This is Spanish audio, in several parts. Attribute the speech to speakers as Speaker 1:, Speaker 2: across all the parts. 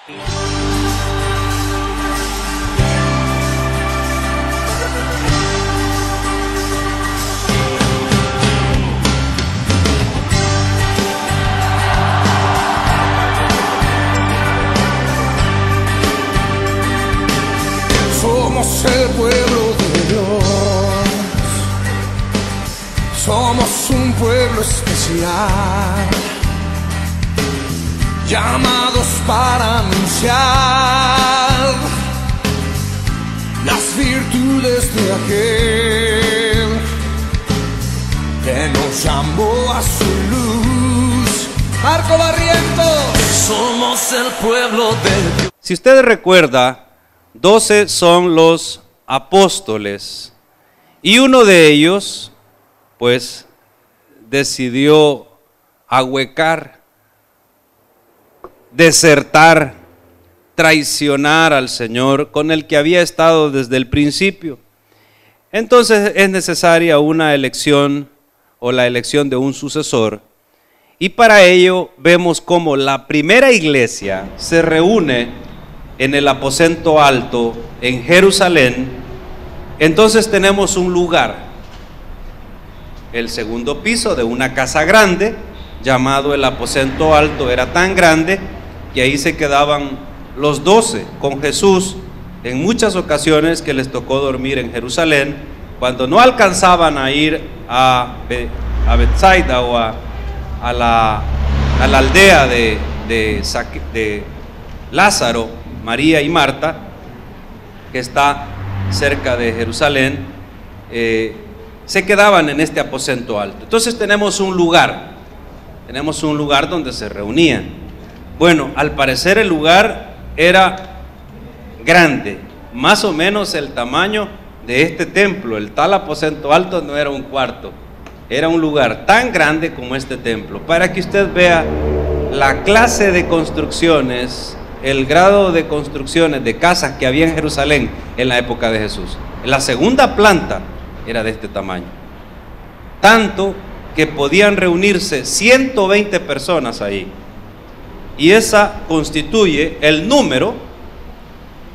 Speaker 1: Somos el pueblo de Dios, somos un pueblo especial, llamados para anunciar las virtudes de aquel que nos llamó a su luz. Marco Barrientos, somos el pueblo de Dios.
Speaker 2: Si usted recuerda, 12 son los apóstoles y uno de ellos pues decidió ahuecar, desertar, traicionar al Señor con el que había estado desde el principio. Entonces es necesaria una elección o la elección de un sucesor, y para ello vemos cómo la primera iglesia se reúne en el aposento alto en Jerusalén. Entonces tenemos un lugar, el segundo piso de una casa grande llamado el aposento alto. Era tan grande que ahí se quedaban los 12 con Jesús en muchas ocasiones que les tocó dormir en Jerusalén, cuando no alcanzaban a ir a Betsaida o a la aldea de Lázaro, María y Marta, que está cerca de Jerusalén. Se quedaban en este aposento alto. Entonces tenemos un lugar donde se reunían. Bueno, al parecer el lugar era grande, más o menos el tamaño de este templo. El tal aposento alto no era un cuarto, era un lugar tan grande como este templo, para que usted vea la clase de construcciones, el grado de construcciones de casas que había en Jerusalén en la época de Jesús. La segunda planta era de este tamaño, tanto que podían reunirse 120 personas ahí, y esa constituye el número,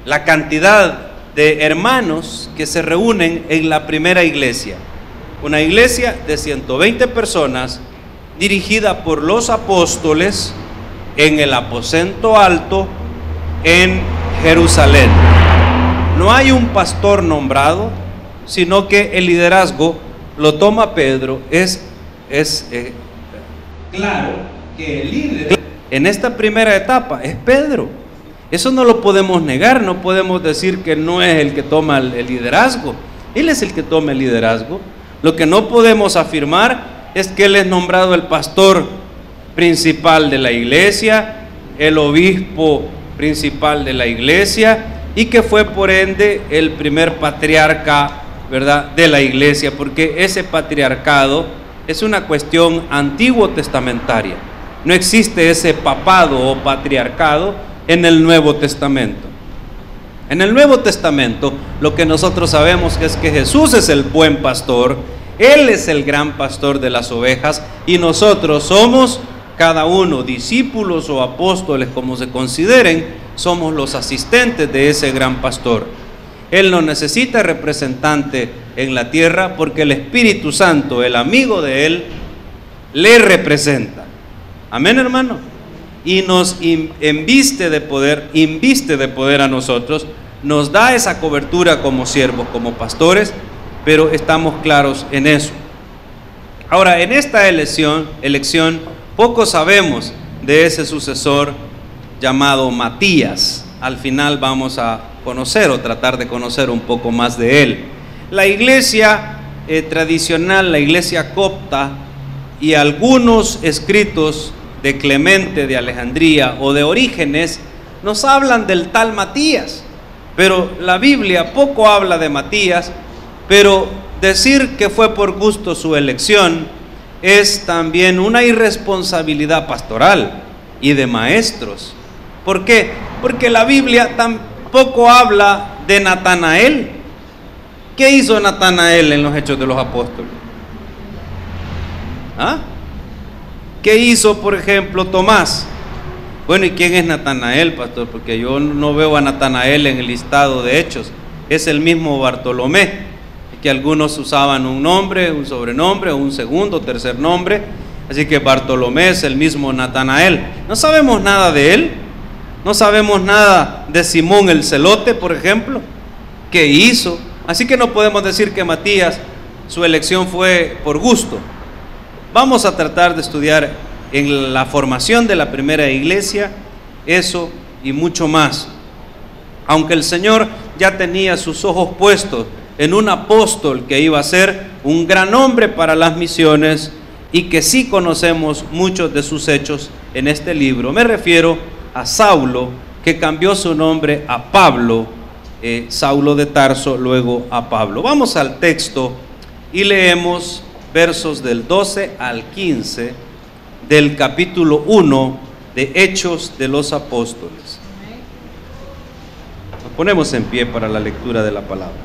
Speaker 2: la cantidad de hermanos que se reúnen en la primera iglesia. Una iglesia de 120 personas dirigida por los apóstoles en el aposento alto en Jerusalén. No hay un pastor nombrado, sino que el liderazgo lo toma Pedro. Es claro que el líder en esta primera etapa es Pedro. Eso no lo podemos negar, no podemos decir que no es el que toma el liderazgo. Él es el que toma el liderazgo. Lo que no podemos afirmar es que él es nombrado el pastor principal de la iglesia, el obispo principal de la iglesia, y que fue por ende el primer patriarca, ¿verdad?, de la iglesia, porque ese patriarcado es una cuestión antiguo testamentaria. No existe ese papado o patriarcado en el Nuevo Testamento. En el Nuevo Testamento lo que nosotros sabemos es que Jesús es el buen pastor, Él es el gran pastor de las ovejas, y nosotros somos, cada uno, discípulos o apóstoles, como se consideren, somos los asistentes de ese gran pastor. Él no necesita representante en la tierra, porque el Espíritu Santo, el amigo de Él, le representa. Amén, hermano. Y nos inviste de poder a nosotros, nos da esa cobertura como siervos, como pastores, pero estamos claros en eso. Ahora, en esta elección poco sabemos de ese sucesor llamado Matías. Al final vamos a conocer o tratar de conocer un poco más de él. La iglesia tradicional, la iglesia copta, y algunos escritos de Clemente de Alejandría o de Orígenes nos hablan del tal Matías, pero la Biblia poco habla de Matías. Pero decir que fue por gusto su elección es también una irresponsabilidad pastoral y de maestros. ¿Por qué? Porque la Biblia tampoco habla de Natanael. ¿Qué hizo Natanael en los Hechos de los Apóstoles? ¿Ah? ¿Qué hizo, por ejemplo, Tomás? Bueno, ¿y quién es Natanael, pastor? Porque yo no veo a Natanael en el listado de hechos. Es el mismo Bartolomé, que algunos usaban un nombre, un sobrenombre, un segundo, tercer nombre. Así que Bartolomé es el mismo Natanael. No sabemos nada de él. No sabemos nada de Simón el Celote, por ejemplo, qué hizo. Así que no podemos decir que Matías, su elección fue por gusto. Vamos a tratar de estudiar en la formación de la primera iglesia eso y mucho más. Aunque el Señor ya tenía sus ojos puestos en un apóstol que iba a ser un gran hombre para las misiones y que sí conocemos muchos de sus hechos en este libro. Me refiero a Saulo, que cambió su nombre a Pablo, Saulo de Tarso, luego a Pablo. Vamos al texto y leemos versos del 12 al 15 del capítulo 1 de Hechos de los Apóstoles. Nos ponemos en pie para la lectura de la palabra.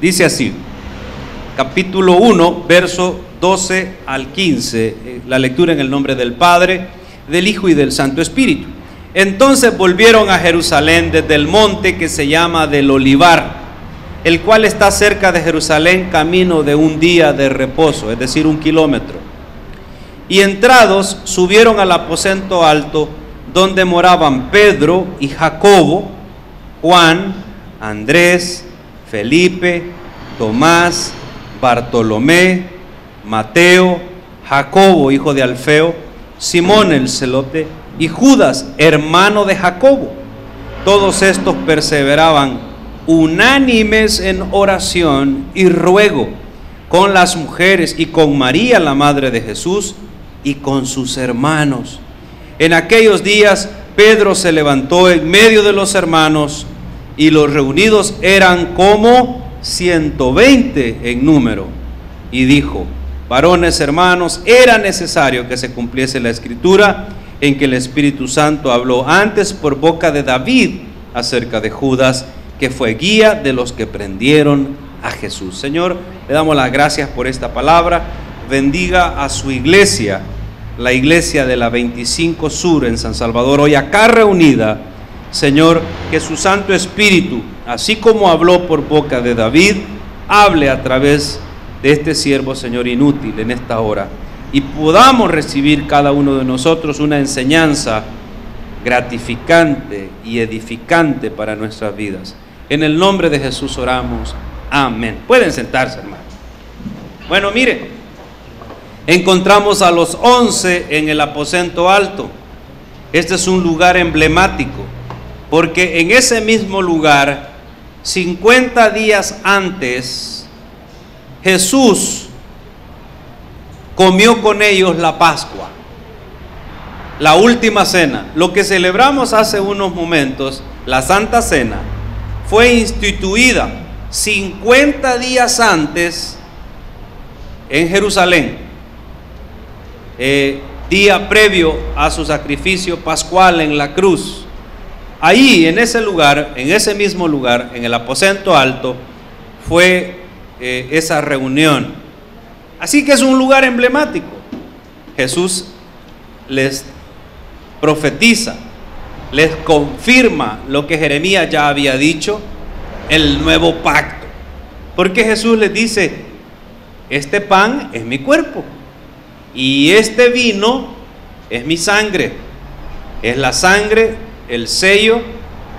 Speaker 2: Dice así, capítulo 1, verso 12 al 15, la lectura en el nombre del Padre, del Hijo y del Santo Espíritu. Entonces volvieron a Jerusalén desde el monte que se llama del Olivar, el cual está cerca de Jerusalén, camino de un día de reposo, es decir, 1 kilómetro. Y entrados subieron al aposento alto, donde moraban Pedro y Jacobo, Juan, Andrés, Felipe, Tomás, Bartolomé, Mateo, Jacobo, hijo de Alfeo, Simón el Celote y Judas, hermano de Jacobo. Todos estos perseveraban unánimes en oración y ruego con las mujeres y con María, la madre de Jesús, y con sus hermanos. En aquellos días Pedro se levantó en medio de los hermanos, y los reunidos eran como 120 en número, y dijo: varones hermanos, era necesario que se cumpliese la escritura en que el Espíritu Santo habló antes por boca de David acerca de Judas, que fue guía de los que prendieron a Jesús. Señor, le damos las gracias por esta palabra. Bendiga a su iglesia, la iglesia de la 25 Sur en San Salvador, hoy acá reunida. Señor, que su Santo Espíritu, así como habló por boca de David, hable a través de este siervo, Señor, inútil en esta hora, y podamos recibir cada uno de nosotros una enseñanza gratificante y edificante para nuestras vidas. En el nombre de Jesús oramos. Amén. Pueden sentarse, hermano. Bueno, mire, encontramos a los 11 en el aposento alto. Este es un lugar emblemático, porque en ese mismo lugar, 50 días antes, Jesús comió con ellos la Pascua, la última cena. Lo que celebramos hace unos momentos, la Santa Cena, fue instituida 50 días antes en Jerusalén, día previo a su sacrificio pascual en la cruz. Ahí, en ese lugar, en ese mismo lugar, en el aposento alto, fue esa reunión. Así que es un lugar emblemático. Jesús les profetiza, les confirma lo que Jeremías ya había dicho, el nuevo pacto. Porque Jesús les dice: este pan es mi cuerpo y este vino es mi sangre. Es la sangre, el sello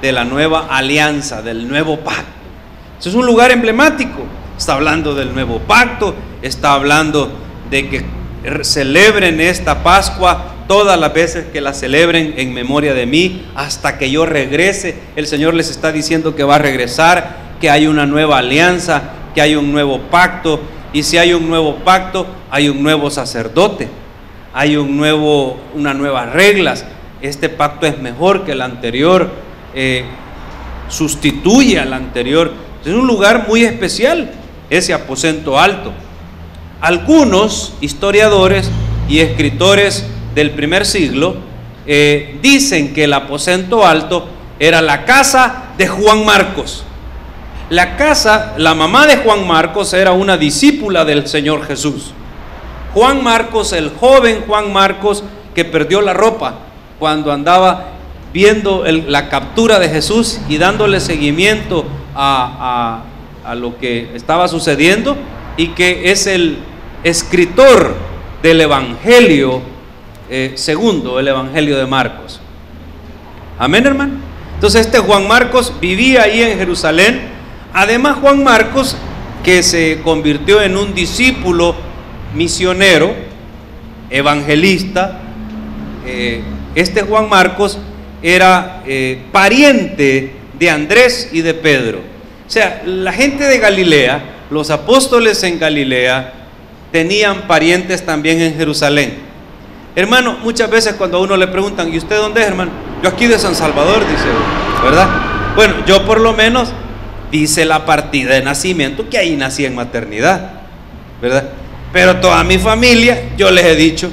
Speaker 2: de la nueva alianza, del nuevo pacto. Eso es un lugar emblemático. Está hablando del nuevo pacto, está hablando de que celebren esta Pascua todas las veces que la celebren en memoria de mí, hasta que yo regrese. El Señor les está diciendo que va a regresar, que hay una nueva alianza, que hay un nuevo pacto, y si hay un nuevo pacto, hay un nuevo sacerdote, hay unas nuevas reglas. Este pacto es mejor que el anterior, sustituye al anterior. Es un lugar muy especial, ese aposento alto. Algunos historiadores y escritores del primer siglo dicen que el aposento alto era la casa de Juan Marcos. La mamá de Juan Marcos era una discípula del Señor Jesús. Juan Marcos, el joven Juan Marcos, que perdió la ropa cuando andaba viendo la captura de Jesús y dándole seguimiento a lo que estaba sucediendo, y que es el escritor del Evangelio segundo, el Evangelio de Marcos. Amén, hermano. Entonces este Juan Marcos vivía ahí en Jerusalén. Además, Juan Marcos, que se convirtió en un discípulo misionero, evangelista, este Juan Marcos era pariente de Andrés y de Pedro. O sea, la gente de Galilea, los apóstoles en Galilea, tenían parientes también en Jerusalén. Hermano, muchas veces cuando a uno le preguntan, ¿y usted dónde es, hermano? Yo aquí de San Salvador, dice, ¿verdad? Bueno, yo por lo menos dice la partida de nacimiento que ahí nací en maternidad, ¿verdad? Pero toda mi familia, yo les he dicho,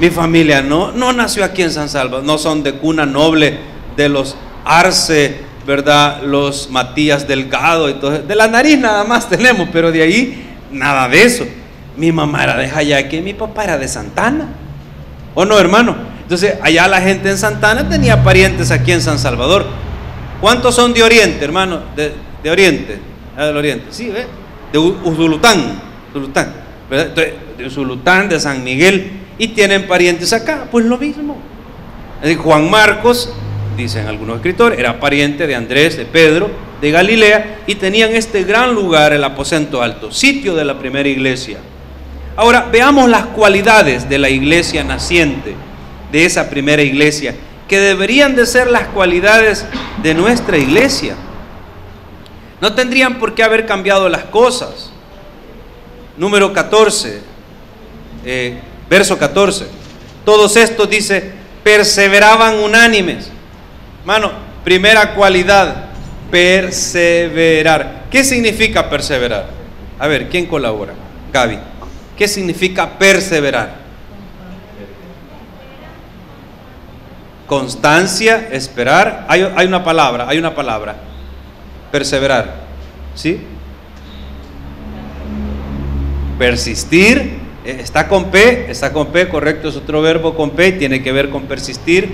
Speaker 2: mi familia no nació aquí en San Salvador, no son de cuna noble de los Arce, ¿verdad? Los Matías Delgado y todo, de la nariz nada más tenemos, pero de ahí nada de eso. Mi mamá era de Jayaque y mi papá era de Santana, ¿o no, hermano? Entonces allá la gente en Santana tenía parientes aquí en San Salvador. ¿Cuántos son de Oriente, hermano? De Oriente, del Oriente, sí, ¿ve? De Usulután, ¿verdad? Entonces, de Usulután, de San Miguel, y tienen parientes acá, pues lo mismo. Juan Marcos, dicen algunos escritores, era pariente de Andrés, de Pedro, de Galilea, y tenían este gran lugar, el aposento alto, sitio de la primera iglesia. Ahora veamos las cualidades de la iglesia naciente, de esa primera iglesia, que deberían de ser las cualidades de nuestra iglesia. No tendrían por qué haber cambiado las cosas. Número 14, verso 14. Todos estos, dice, perseveraban unánimes. Mano, primera cualidad, perseverar. ¿Qué significa perseverar? A ver, ¿quién colabora? Gaby. ¿Qué significa perseverar? Constancia, esperar. Hay una palabra. Perseverar, ¿sí? Persistir, está con P, correcto, es otro verbo con P, tiene que ver con persistir.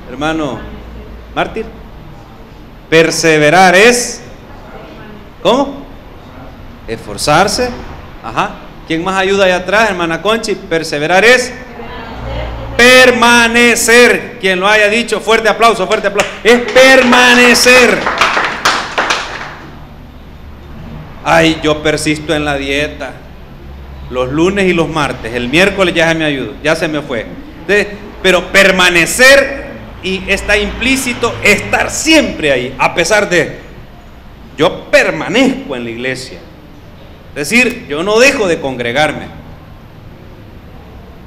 Speaker 2: Hermano mártir, perseverar es, ¿cómo? Esforzarse. Ajá. ¿Quién más ayuda allá atrás, hermana Conchi? Perseverar es permanecer. Quien lo haya dicho, fuerte aplauso. Es permanecer. Ay, yo persisto en la dieta los lunes y los martes, el miércoles ya se me ayudó, ya se me fue. Pero permanecer, y está implícito estar siempre ahí, a pesar de, yo permanezco en la iglesia. Es decir, yo no dejo de congregarme.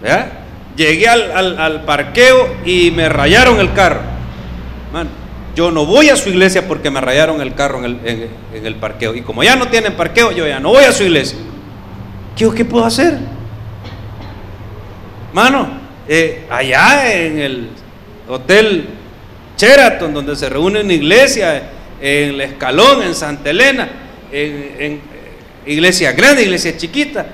Speaker 2: ¿Verdad? Llegué al parqueo y me rayaron el carro. Man, yo no voy a su iglesia porque me rayaron el carro en el parqueo. Y como ya no tienen parqueo, yo ya no voy a su iglesia. ¿Qué puedo hacer? Mano, allá en el Hotel Sheraton, donde se reúne una iglesia, en el Escalón, en Santa Elena, en iglesia grande, iglesia chiquita,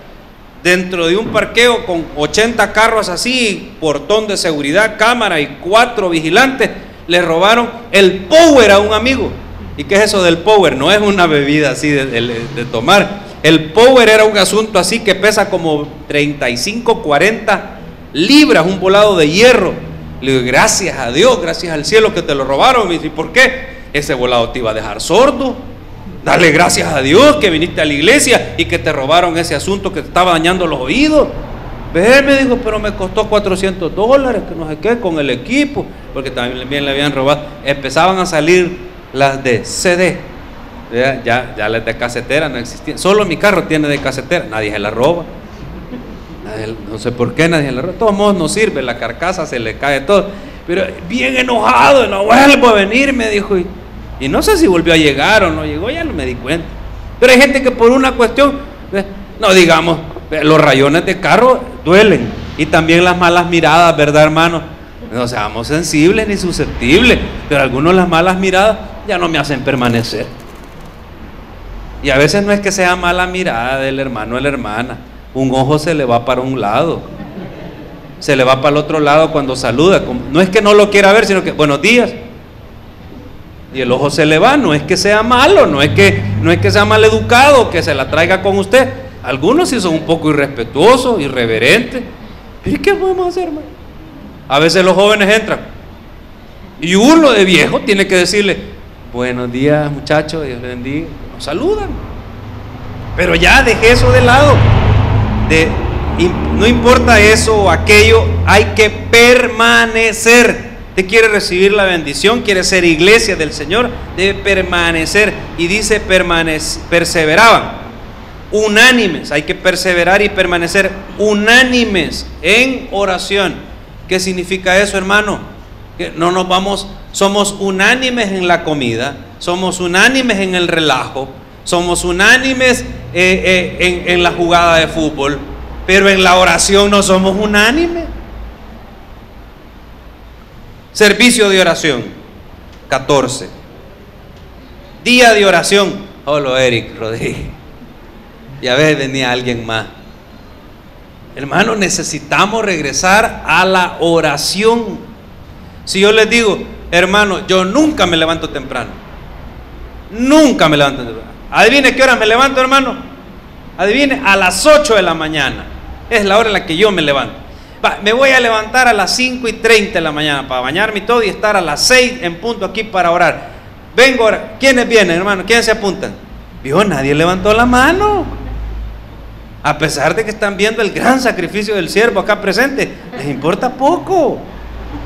Speaker 2: dentro de un parqueo con 80 carros así, portón de seguridad, cámara y 4 vigilantes, le robaron el power a un amigo. ¿Y qué es eso del power? No es una bebida así de tomar. El power era un asunto así que pesa como 35, 40 libras, un volado de hierro. Le digo, gracias a Dios, gracias al cielo que te lo robaron. Me dice, ¿por qué? Ese volado te iba a dejar sordo. Dale gracias a Dios que viniste a la iglesia y que te robaron ese asunto que te estaba dañando los oídos. Ve, me dijo, pero me costó $400, que no sé qué, con el equipo, porque también le habían robado. Empezaban a salir las de CD, ya las de casetera no existían. Solo mi carro tiene de casetera, nadie se la roba. No sé por qué nadie se la roba. De todos modos no sirve, la carcasa se le cae todo. Pero bien enojado, no vuelvo a venir, me dijo. Y no sé si volvió a llegar o no llegó, ya no me di cuenta. Pero hay gente que por una cuestión, no digamos, los rayones de carro duelen. Y también las malas miradas, ¿verdad, hermano? No seamos sensibles ni susceptibles, pero algunos las malas miradas ya no me hacen permanecer. Y a veces no es que sea mala mirada del hermano o la hermana, un ojo se le va para un lado. se le va para el otro lado cuando saluda. No es que no lo quiera ver, sino que buenos días. Y el ojo se le va. No es que sea malo, no es que sea mal educado, que se la traiga con usted. Algunos sí son un poco irrespetuosos, irreverentes. ¿Pero qué podemos hacer, hermano? A veces los jóvenes entran y uno de viejo tiene que decirle: buenos días, muchachos, Dios les bendiga. Nos saludan. Pero ya dejé eso de lado. No importa eso o aquello, hay que permanecer. Usted quiere recibir la bendición, quiere ser iglesia del Señor, debe permanecer. Y dice perseveraban, unánimes. Hay que perseverar y permanecer unánimes en oración. ¿Qué significa eso, hermano? Que no nos vamos, somos unánimes en la comida, somos unánimes en el relajo, somos unánimes en la jugada de fútbol, pero en la oración no somos unánimes. Servicio de oración 14. Día de oración. Hola, Eric Rodríguez. Y a veces venía alguien más. Hermano, necesitamos regresar a la oración. Si yo les digo: hermano, yo nunca me levanto temprano. Nunca me levanto temprano. Adivine qué hora me levanto, hermano. Adivine, a las 8 de la mañana. Es la hora en la que yo me levanto. Me voy a levantar a las 5:30 de la mañana para bañarme y todo, y estar a las 6 en punto aquí para orar. Vengo ahora. ¿Quiénes vienen, hermano? ¿Quiénes se apuntan? Vio, nadie levantó la mano. A pesar de que están viendo el gran sacrificio del siervo acá presente, les importa poco.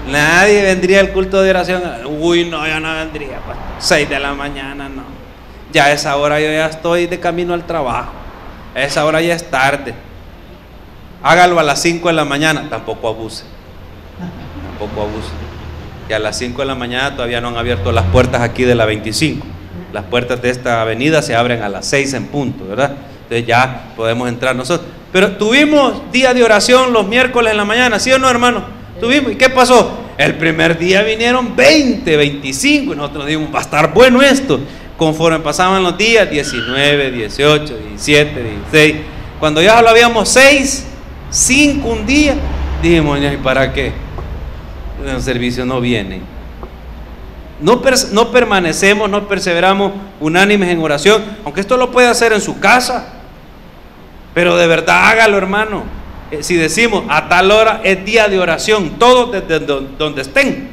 Speaker 2: Nadie vendría al culto de oración. Uy, no, yo no vendría. 6 de la mañana, no. Ya a esa hora yo ya estoy de camino al trabajo. A esa hora ya es tarde. Hágalo a las 5 de la mañana. Tampoco abuse. Tampoco abuse. Y a las 5 de la mañana todavía no han abierto las puertas aquí de la 25. Las puertas de esta avenida se abren a las 6 en punto, ¿verdad? Entonces ya podemos entrar nosotros. Pero tuvimos día de oración los miércoles en la mañana, ¿sí o no, hermano? Tuvimos. ¿Y qué pasó? El primer día vinieron 20, 25 y nosotros dijimos: va a estar bueno esto. Conforme pasaban los días, 19, 18, 17, 16. Cuando ya lo habíamos 6, 5 un día, dijimos: ¿y para qué? El servicio no viene. No permanecemos, no perseveramos unánimes en oración, aunque esto lo puede hacer en su casa, pero de verdad hágalo, hermano. Si decimos a tal hora es día de oración, todos desde donde estén,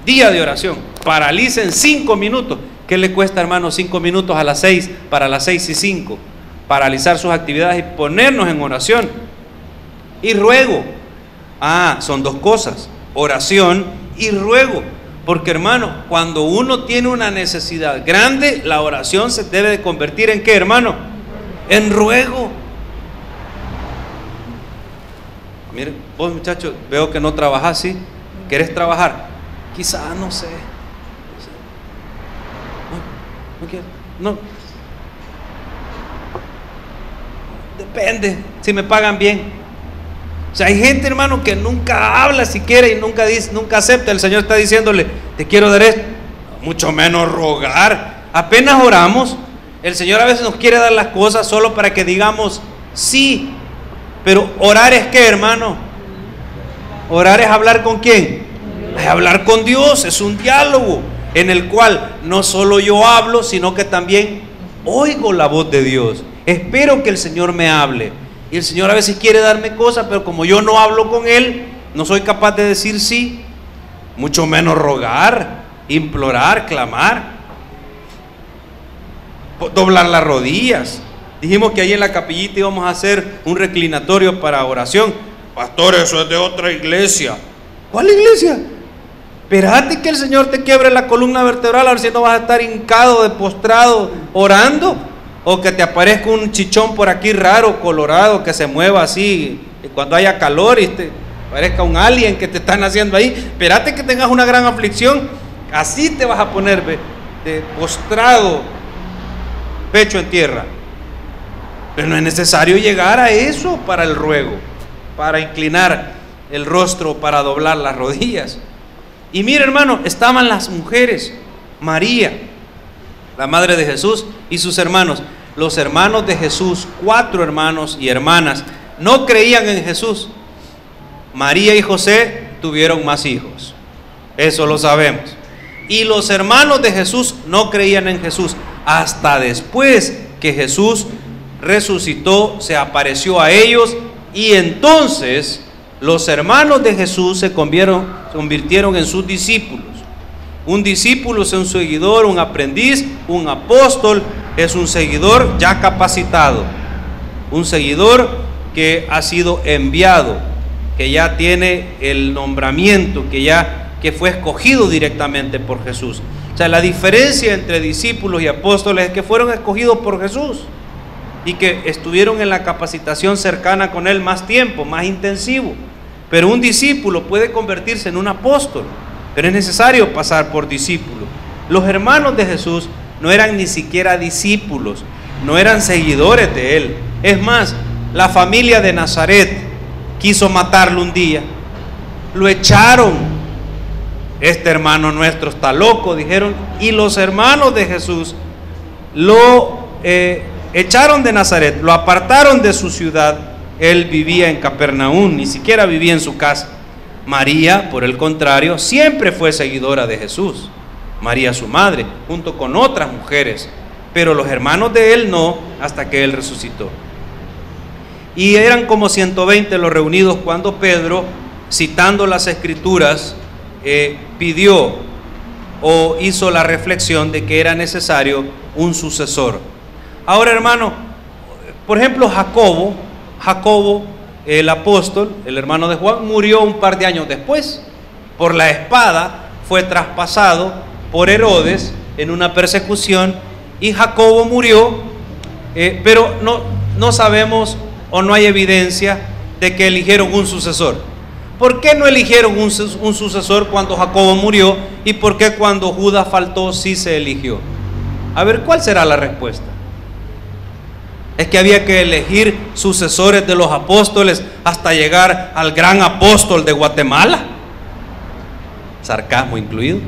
Speaker 2: día de oración, paralicen 5 minutos. ¿Qué le cuesta, hermano, 5 minutos a las 6, para las 6:05? Paralizar sus actividades y ponernos en oración. Y ruego. Son dos cosas: oración y ruego. Porque, hermano, cuando uno tiene una necesidad grande, la oración se debe de convertir en ¿qué, hermano? En ruego. Miren, vos, muchachos, veo que no trabajás, ¿sí? ¿Querés trabajar? Quizás, no sé. No quiero, no. Depende, si me pagan bien. O sea, hay gente, hermano, que nunca habla siquiera y nunca dice, nunca acepta. El Señor está diciéndole: te quiero dar esto. Mucho menos rogar. Apenas oramos, el Señor a veces nos quiere dar las cosas solo para que digamos sí. Pero orar es ¿qué, hermano? Orar es hablar con ¿quién? Es hablar con Dios. Es un diálogo en el cual no solo yo hablo, sino que también oigo la voz de Dios. Espero que el Señor me hable. Y el Señor a veces quiere darme cosas, pero como yo no hablo con Él, no soy capaz de decir sí. Mucho menos rogar, implorar, clamar, doblar las rodillas. Dijimos que ahí en la capillita íbamos a hacer un reclinatorio para oración. Pastor, eso es de otra iglesia. ¿Cuál iglesia? Espérate que el Señor te quiebre la columna vertebral, a ver si no vas a estar hincado, de postrado, orando. O que te aparezca un chichón por aquí raro, colorado, que se mueva así cuando haya calor y te parezca un alien que te están haciendo ahí. Espérate que tengas una gran aflicción, así te vas a poner de postrado, pecho en tierra. Pero no es necesario llegar a eso para el ruego, para inclinar el rostro, para doblar las rodillas. Y mira, hermano, estaban las mujeres, María, la madre de Jesús, y sus hermanos. Los hermanos de Jesús, 4 hermanos y hermanas, no creían en Jesús. María y José tuvieron más hijos, eso lo sabemos. Y los hermanos de Jesús no creían en Jesús hasta después que Jesús resucitó, se apareció a ellos, y entonces los hermanos de Jesús se convirtieron en sus discípulos. Un discípulo es un seguidor, un aprendiz. Un apóstol es un seguidor ya capacitado, un seguidor que ha sido enviado, que ya tiene el nombramiento, que fue escogido directamente por Jesús. O sea, la diferencia entre discípulos y apóstoles es que fueron escogidos por Jesús y que estuvieron en la capacitación cercana con Él más tiempo, más intensivo. Pero un discípulo puede convertirse en un apóstol, pero es necesario pasar por discípulo. Los hermanos de Jesús no eran ni siquiera discípulos, no eran seguidores de Él. Es más, la familia de Nazaret quiso matarlo un día, lo echaron. Este hermano nuestro está loco, dijeron, y los hermanos de Jesús lo echaron de Nazaret, lo apartaron de su ciudad. Él vivía en Capernaum, ni siquiera vivía en su casa. María, por el contrario, siempre fue seguidora de Jesús. María, su madre, junto con otras mujeres, pero los hermanos de él no, hasta que él resucitó. Y eran como 120 los reunidos cuando Pedro, citando las Escrituras, pidió o hizo la reflexión de que era necesario un sucesor. Ahora, hermano, por ejemplo, Jacobo, el apóstol, el hermano de Juan, murió un par de años después. Por la espada fue traspasado por Herodes en una persecución, y Jacobo murió, pero no sabemos o no hay evidencia de que eligieron un sucesor. ¿Por qué no eligieron un sucesor cuando Jacobo murió? ¿Y por qué cuando Judas faltó sí se eligió? A ver, ¿cuál será la respuesta? ¿Es que había que elegir sucesores de los apóstoles hasta llegar al gran apóstol de Guatemala? Sarcasmo incluido.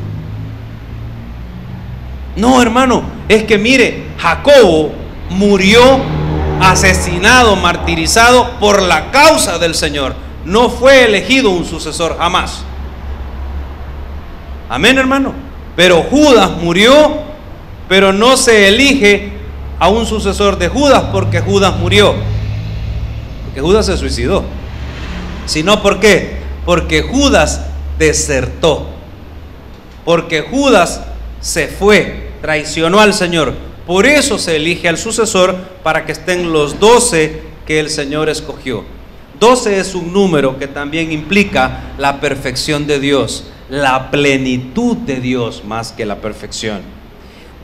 Speaker 2: No, hermano, es que mire, Jacobo murió asesinado, martirizado por la causa del Señor. No fue elegido un sucesor jamás. Amén, hermano. Pero Judas murió, pero no se elige a un sucesor de Judas porque Judas murió, porque Judas se suicidó, sino ¿por qué? Porque Judas desertó, porque Judas se fue, traicionó al Señor. Por eso se elige al sucesor, para que estén los 12 que el Señor escogió. 12 es un número que también implica la perfección de Dios, la plenitud de Dios más que la perfección.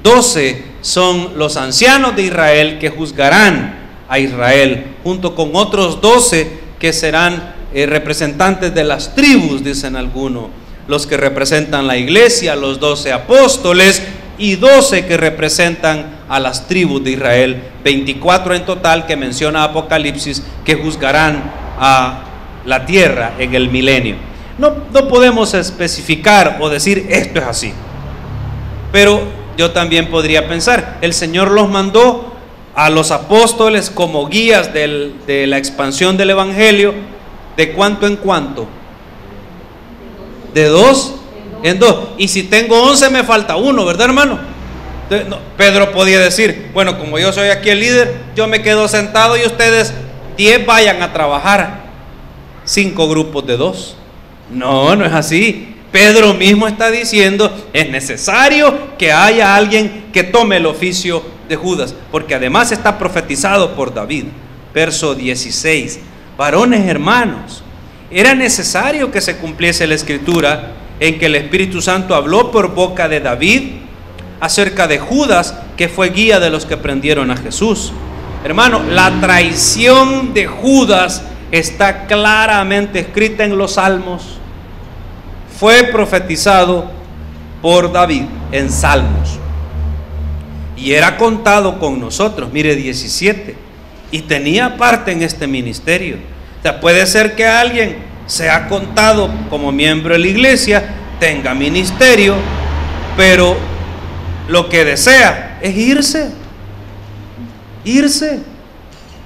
Speaker 2: 12 son los ancianos de Israel que juzgarán a Israel, junto con otros 12 que serán representantes de las tribus, dicen algunos, los que representan la iglesia, los 12 apóstoles, y 12 que representan a las tribus de Israel, 24 en total que menciona Apocalipsis, que juzgarán a la tierra en el milenio. No podemos especificar o decir esto es así, pero yo también podría pensar, el Señor los mandó a los apóstoles como guías de la expansión del evangelio. ¿De cuánto en cuánto? ¿De 2 en 2? Y si tengo 11 me falta uno, ¿verdad, hermano? Entonces, no, Pedro podía decir, bueno, como yo soy aquí el líder, yo me quedo sentado y ustedes 10 vayan a trabajar. 5 grupos de 2. No, no es así. Pedro mismo está diciendo, es necesario que haya alguien que tome el oficio de Judas, porque además está profetizado por David. Verso 16. Varones hermanos, era necesario que se cumpliese la escritura en que el Espíritu Santo habló por boca de David acerca de Judas, que fue guía de los que prendieron a Jesús. Hermano, la traición de Judas está claramente escrita en los Salmos. Fue profetizado por David en Salmos y era contado con nosotros. Mire, 17, y tenía parte en este ministerio. O sea, puede ser que alguien sea contado como miembro de la iglesia, tenga ministerio, pero lo que desea es irse,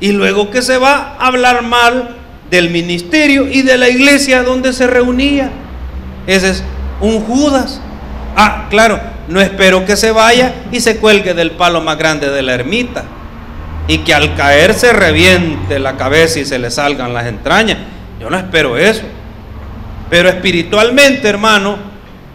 Speaker 2: y luego que se va a hablar mal del ministerio y de la iglesia donde se reunía. Ese es un Judas. Ah, claro, no espero que se vaya y se cuelgue del palo más grande de la ermita y que al caer se reviente la cabeza y se le salgan las entrañas. Yo no espero eso. Pero espiritualmente, hermano,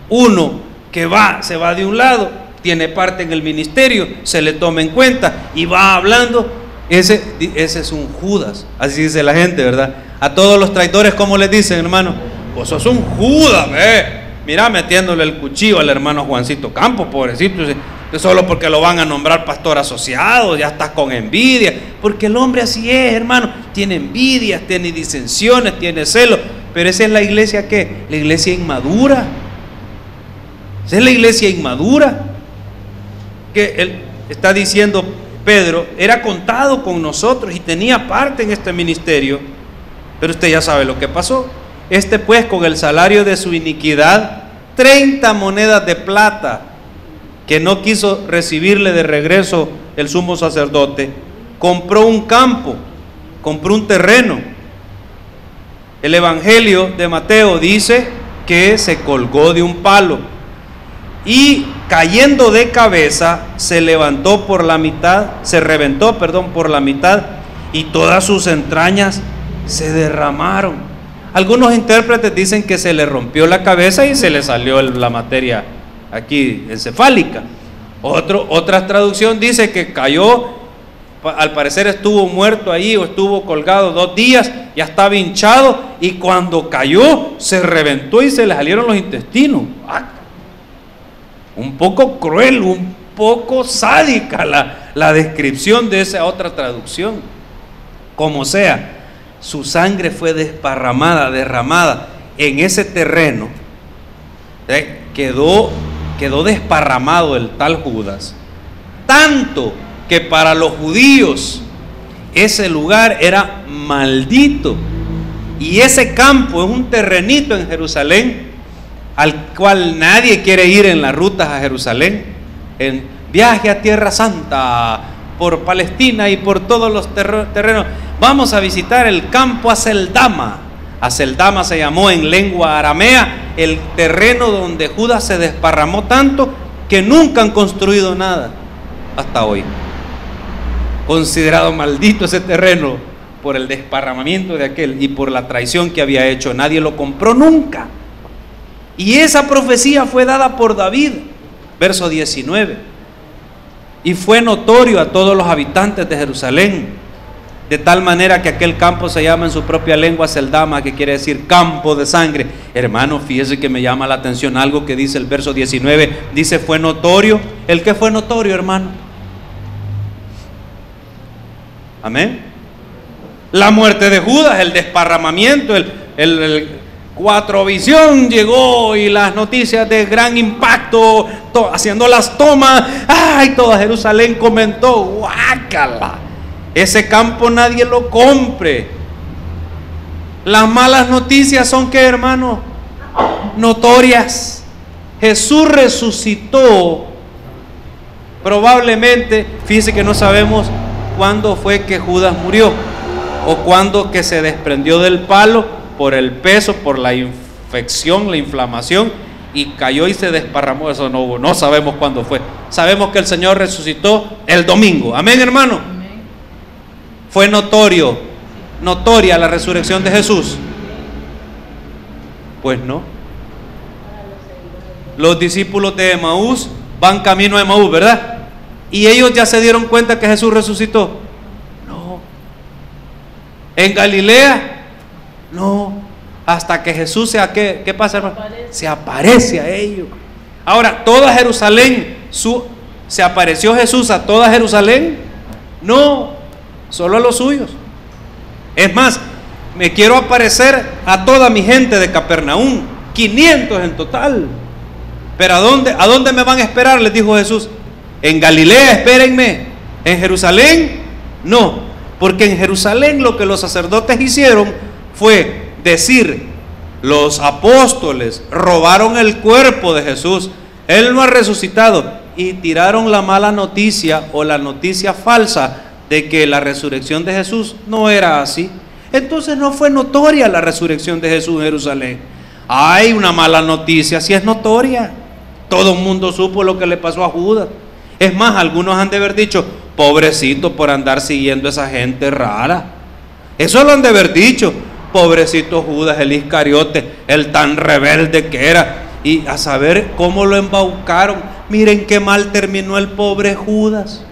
Speaker 2: uno que se va de un lado, tiene parte en el ministerio, se le toma en cuenta y va hablando. Ese es un Judas. Así dice la gente, ¿verdad? A todos los traidores, ¿cómo les dicen, hermano? Vos sos un Judas, mira, metiéndole el cuchillo al hermano Juancito Campos, pobrecito, solo porque lo van a nombrar pastor asociado, ya estás con envidia, porque el hombre así es, hermano, tiene envidias, tiene disensiones, tiene celos, pero esa es la iglesia, ¿qué? La iglesia inmadura. Esa es la iglesia inmadura, que él está diciendo, Pedro era contado con nosotros y tenía parte en este ministerio, pero usted ya sabe lo que pasó. Pues, con el salario de su iniquidad, 30 monedas de plata que no quiso recibirle de regreso el sumo sacerdote, compró un campo, compró un terreno. El Evangelio de Mateo dice que se colgó de un palo y cayendo de cabeza se reventó por la mitad y todas sus entrañas se derramaron. Algunos intérpretes dicen que se le rompió la cabeza y se le salió la materia aquí encefálica. Otra traducción dice que cayó, al parecer estuvo muerto ahí o estuvo colgado 2 días, ya estaba hinchado y cuando cayó se reventó y se le salieron los intestinos. Un poco cruel, un poco sádica la descripción de esa otra traducción. Como sea, su sangre fue derramada en ese terreno. Quedó desparramado el tal Judas, tanto que para los judíos ese lugar era maldito, y ese campo es un terrenito en Jerusalén al cual nadie quiere ir en las rutas a Jerusalén, en viaje a Tierra Santa, por Palestina y por todos los terrenos. Vamos a visitar el campo Aceldama. Aceldama se llamó en lengua aramea el terreno donde Judas se desparramó tanto que nunca han construido nada hasta hoy. Considerado maldito ese terreno por el desparramamiento de aquel y por la traición que había hecho. Nadie lo compró nunca. Y esa profecía fue dada por David, verso 19. Y fue notorio a todos los habitantes de Jerusalén, de tal manera que aquel campo se llama en su propia lengua Aceldama, que quiere decir campo de sangre. Hermano, fíjese que me llama la atención algo que dice el verso 19. Dice fue notorio. ¿El qué fue notorio, hermano? Amén. La muerte de Judas, el desparramamiento, el Cuatrovisión llegó y las noticias de gran impacto, haciendo las tomas. ¡Ay! Toda Jerusalén comentó: ¡guácala! Ese campo nadie lo compre. Las malas noticias son, ¿qué, hermano? Notorias. Jesús resucitó. Probablemente, fíjese que no sabemos cuándo fue que Judas murió o cuándo que se desprendió del palo por el peso, por la infección, la inflamación, y cayó y se desparramó. Eso no sabemos cuándo fue. Sabemos que el Señor resucitó el domingo. Amén, hermano. Amén. Fue notoria la resurrección de Jesús. Pues no. Los discípulos de Emaús van camino a Emaús, ¿verdad? Y ellos ya se dieron cuenta que Jesús resucitó. No. En Galilea, no, hasta que Jesús ¿qué pasa, hermano? Se aparece a ellos. Ahora, toda Jerusalén, ¿se apareció Jesús a toda Jerusalén? No, solo a los suyos. Es más, me quiero aparecer a toda mi gente de Capernaum, 500 en total. Pero ¿a dónde me van a esperar?, les dijo Jesús. En Galilea, espérenme. En Jerusalén, no, porque en Jerusalén lo que los sacerdotes hicieron fue decir: los apóstoles robaron el cuerpo de Jesús, Él no ha resucitado, y tiraron la mala noticia o la noticia falsa de que la resurrección de Jesús no era así. Entonces no fue notoria la resurrección de Jesús en Jerusalén. Hay una mala noticia, sí es notoria. Todo el mundo supo lo que le pasó a Judas. Es más, algunos han de haber dicho, pobrecito por andar siguiendo a esa gente rara. Eso lo han de haber dicho. Pobrecito Judas, el Iscariote, el tan rebelde que era. Y a saber cómo lo embaucaron. Miren qué mal terminó el pobre Judas.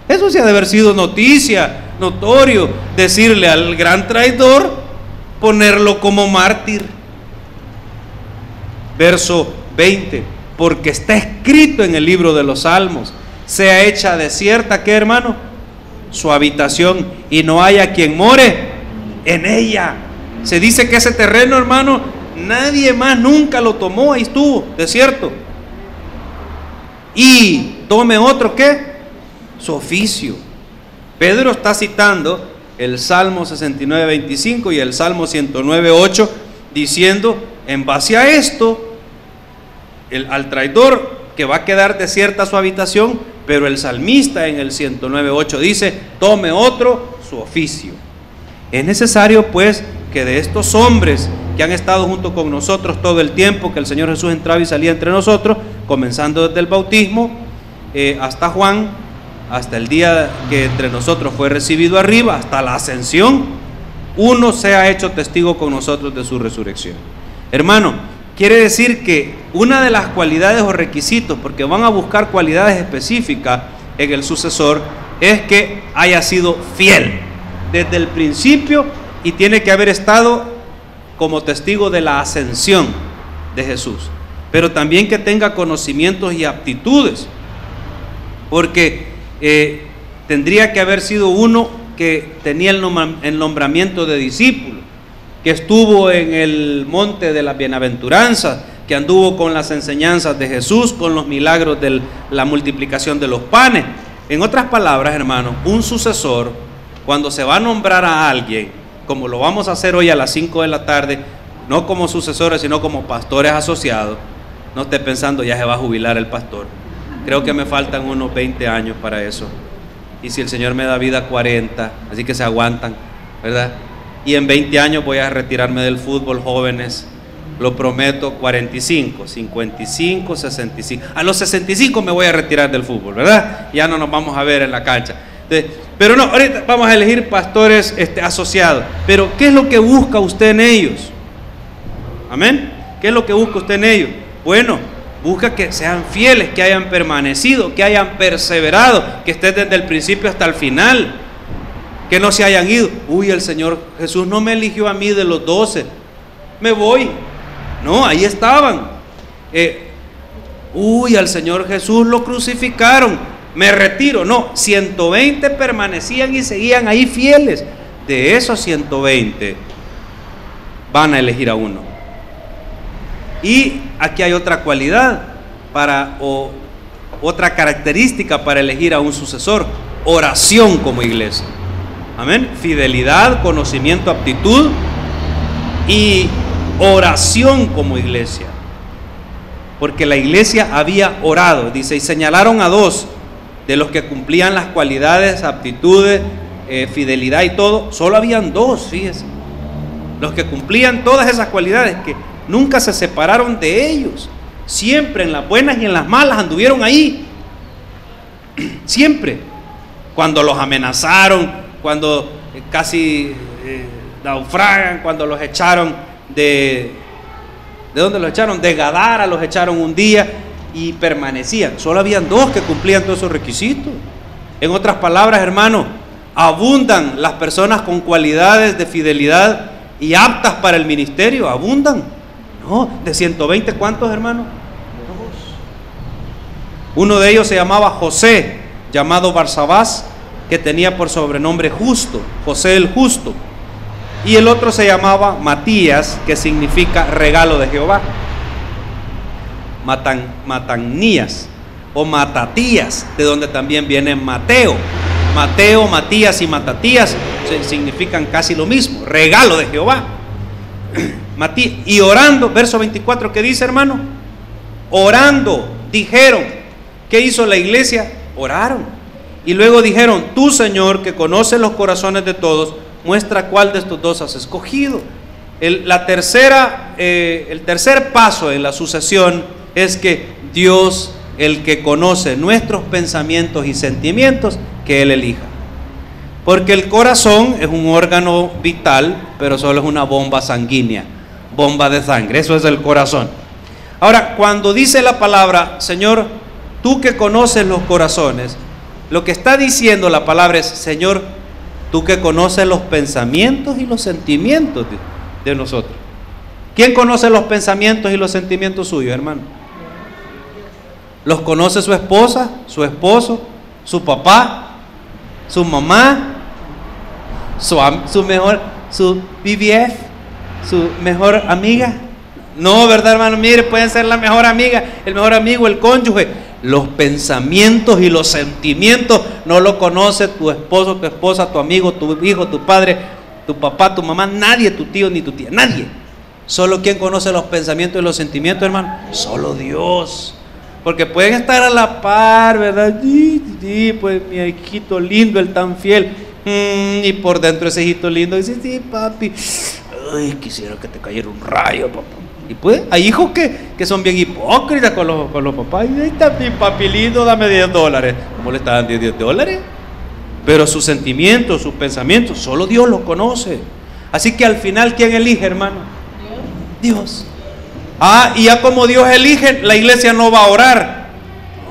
Speaker 2: Eso sí ha de haber sido noticia, notorio. Decirle al gran traidor, ponerlo como mártir. Verso 20. Porque está escrito en el libro de los Salmos: sea hecha desierta, ¿qué, hermano? Su habitación, y no haya quien more en ella. Se dice que ese terreno, hermano, nadie más nunca lo tomó. Ahí estuvo, desierto. Y tome otro, ¿qué? Su oficio. Pedro está citando el Salmo 69:25 y el Salmo 109:8, diciendo, en base a esto, al traidor que va a quedar desierta su habitación, pero el salmista en el 109:8 dice, tome otro su oficio. Es necesario pues que de estos hombres que han estado junto con nosotros todo el tiempo que el Señor Jesús entraba y salía entre nosotros, comenzando desde el bautismo hasta Juan, hasta el día que entre nosotros fue recibido arriba, hasta la ascensión, uno se ha hecho testigo con nosotros de su resurrección. Hermano, quiere decir que una de las cualidades o requisitos, porque van a buscar cualidades específicas en el sucesor, es que haya sido fiel desde el principio y tiene que haber estado como testigo de la ascensión de Jesús, pero también que tenga conocimientos y aptitudes, porque tendría que haber sido uno que tenía el nombramiento de discípulo, que estuvo en el monte de las bienaventuranzas, que anduvo con las enseñanzas de Jesús, con los milagros de la multiplicación de los panes. En otras palabras, hermano, un sucesor, cuando se va a nombrar a alguien, como lo vamos a hacer hoy a las 5 de la tarde, no como sucesores, sino como pastores asociados, no esté pensando ya se va a jubilar el pastor. Creo que me faltan unos 20 años para eso. Y si el Señor me da vida, 40, así que se aguantan, ¿verdad? Y en 20 años voy a retirarme del fútbol, jóvenes, lo prometo, 45, 55, 65. A los 65 me voy a retirar del fútbol, ¿verdad? Ya no nos vamos a ver en la cancha. Pero no, ahorita vamos a elegir pastores asociados. Pero ¿qué es lo que busca usted en ellos? Amén. ¿Qué es lo que busca usted en ellos? Bueno, busca que sean fieles, que hayan permanecido, que hayan perseverado, que estén desde el principio hasta el final, que no se hayan ido. Uy, el Señor Jesús no me eligió a mí de los 12, me voy. No, ahí estaban. Uy, al Señor Jesús lo crucificaron, me retiro. No, 120 permanecían y seguían ahí fieles. De esos 120 van a elegir a uno. Y aquí hay otra cualidad o otra característica para elegir a un sucesor: oración como iglesia. Amén. Fidelidad, conocimiento, aptitud y oración como iglesia. Porque la iglesia había orado, dice, y señalaron a 2 de los que cumplían las cualidades, aptitudes, fidelidad y todo. Solo habían 2, fíjese, los que cumplían todas esas cualidades, que nunca se separaron de ellos. Siempre en las buenas y en las malas anduvieron ahí. Siempre. Cuando los amenazaron, cuando casi naufragan, cuando los echaron ¿de dónde los echaron? De Gadara los echaron un día y permanecían. Solo habían 2 que cumplían todos esos requisitos. En otras palabras, hermano, abundan las personas con cualidades de fidelidad y aptas para el ministerio. Abundan. No, de 120, ¿cuántos, hermano? 2. Uno de ellos se llamaba José, llamado Barsabás, que tenía por sobrenombre Justo, José el Justo. Y el otro se llamaba Matías, que significa regalo de Jehová. Matanías o Matatías, de donde también viene Mateo. Mateo, Matías y Matatías significan casi lo mismo, regalo de Jehová. Y orando, verso 24, ¿qué dice, hermano? Orando, dijeron. ¿Qué hizo la iglesia? Oraron. Y luego dijeron: tú, Señor, que conoces los corazones de todos, muestra cuál de estos dos has escogido. El tercer paso en la sucesión es que Dios, el que conoce nuestros pensamientos y sentimientos, que Él elija. Porque el corazón es un órgano vital, pero solo es una bomba sanguínea, bomba de sangre, eso es el corazón. Ahora, cuando dice la palabra, Señor, tú que conoces los corazones, lo que está diciendo la palabra es, Señor, tú que conoces los pensamientos y los sentimientos de nosotros. ¿Quién conoce los pensamientos y los sentimientos suyos, hermano? ¿Los conoce su esposa, su esposo, su papá, su mamá, su BBF, su mejor amiga? No, ¿verdad, hermano? Mire, pueden ser la mejor amiga, el mejor amigo, el cónyuge. Los pensamientos y los sentimientos no lo conoce tu esposo, tu esposa, tu amigo, tu hijo, tu padre, tu papá, tu mamá, nadie, tu tío ni tu tía, nadie. Solo quien conoce los pensamientos y los sentimientos, hermano, solo Dios. Porque pueden estar a la par, ¿verdad? Sí, pues mi hijito lindo, el tan fiel. Y por dentro ese hijito lindo dice, sí, papi, ay, quisiera que te cayera un rayo, papá. Y pues hay hijos que son bien hipócritas con los papás. Y ahí está mi papi lindo, dame $10. ¿Cómo le está dando $10? Pero sus sentimientos, sus pensamientos, solo Dios los conoce. Así que al final, ¿quién elige, hermano? Dios. Y ya como Dios elige, la iglesia no va a orar.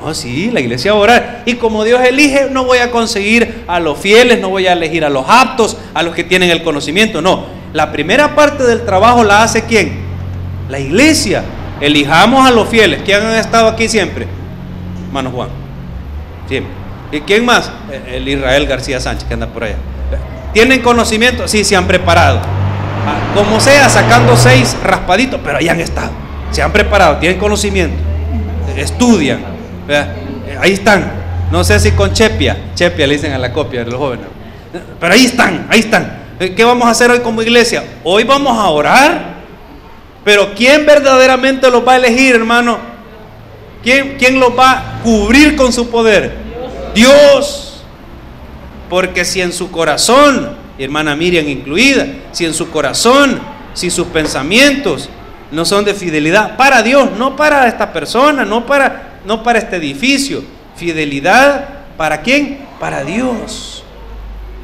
Speaker 2: No, sí, la iglesia va a orar. Y como Dios elige, no voy a conseguir a los fieles, no voy a elegir a los aptos, a los que tienen el conocimiento. No, la primera parte del trabajo la hace ¿quién? La iglesia. Elijamos a los fieles. ¿Quién han estado aquí siempre? Hermano Juan. Siempre. ¿Y quién más? El Israel García Sánchez, que anda por allá. ¿Tienen conocimiento? Sí, se han preparado. Como sea, sacando 6 raspaditos, pero ahí han estado. Se han preparado, tienen conocimiento. Estudian. Ahí están. No sé si con chepia le dicen a la copia de los jóvenes. Pero ahí están, ahí están. ¿Qué vamos a hacer hoy como iglesia? Hoy vamos a orar. Pero ¿quién verdaderamente los va a elegir, hermano? ¿Quién los va a cubrir con su poder? Dios. Porque si en su corazón, hermana Miriam incluida, si en su corazón, si sus pensamientos no son de fidelidad para Dios, no para esta persona, no para este edificio, fidelidad ¿para quién? Para Dios.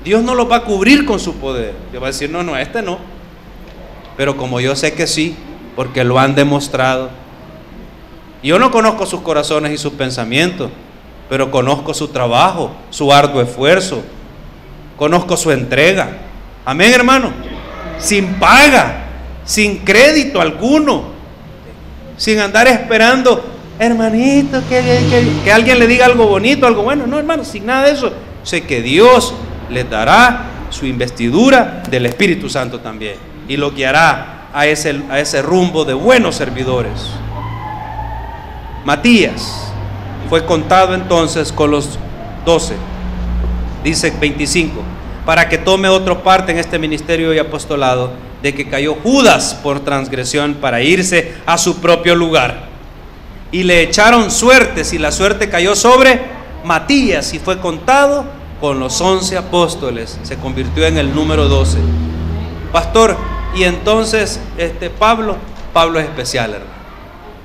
Speaker 2: Dios no los va a cubrir con su poder. Dios va a decir, no, este no. Pero como yo sé que sí, porque lo han demostrado. Yo no conozco sus corazones y sus pensamientos, pero conozco su trabajo, su arduo esfuerzo, conozco su entrega. Amén, hermano. Sin paga, sin crédito alguno, sin andar esperando, hermanito, que alguien le diga algo bonito, algo bueno. No, hermano, sin nada de eso. Sé que Dios les dará su investidura del Espíritu Santo también, y lo guiará a ese rumbo de buenos servidores. Matías fue contado entonces con los 12, dice 25, para que tome otra parte en este ministerio y apostolado, de que cayó Judas por transgresión para irse a su propio lugar. Y le echaron suertes, y la suerte cayó sobre Matías, y fue contado con los 11 apóstoles, se convirtió en el número 12. Pastor, y entonces Pablo es especial, hermano.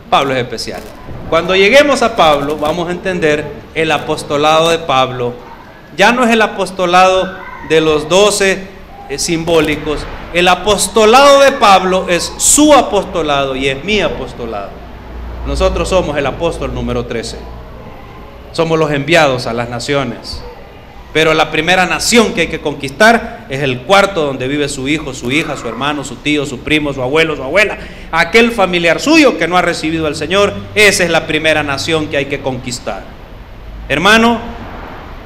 Speaker 2: Pablo es especial. Cuando lleguemos a Pablo, vamos a entender el apostolado de Pablo. Ya no es el apostolado de los 12 simbólicos. El apostolado de Pablo es su apostolado y es mi apostolado. Nosotros somos el apóstol número 13. Somos los enviados a las naciones. Pero la primera nación que hay que conquistar es el cuarto donde vive su hijo, su hija, su hermano, su tío, su primo, su abuelo, su abuela. Aquel familiar suyo que no ha recibido al Señor, esa es la primera nación que hay que conquistar. Hermano,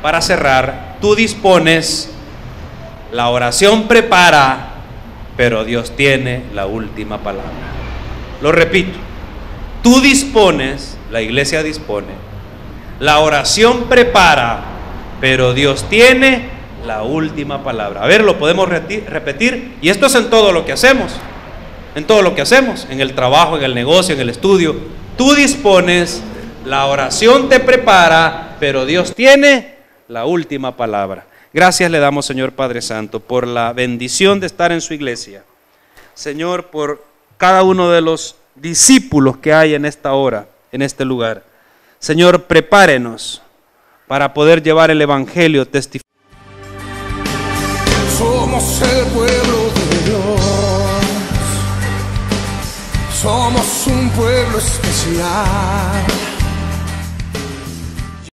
Speaker 2: para cerrar, tú dispones, la oración prepara, pero Dios tiene la última palabra. Lo repito, tú dispones, la iglesia dispone, la oración prepara, pero Dios tiene la última palabra. A ver, lo podemos repetir. Y esto es en todo lo que hacemos. En todo lo que hacemos. En el trabajo, en el negocio, en el estudio. Tú dispones, la oración te prepara, pero Dios tiene la última palabra. Gracias le damos, Señor Padre Santo, por la bendición de estar en su iglesia. Señor, por cada uno de los discípulos que hay en esta hora, en este lugar. Señor, prepárenos para poder llevar el evangelio, testificar.
Speaker 1: Somos el pueblo de Dios, somos un pueblo especial.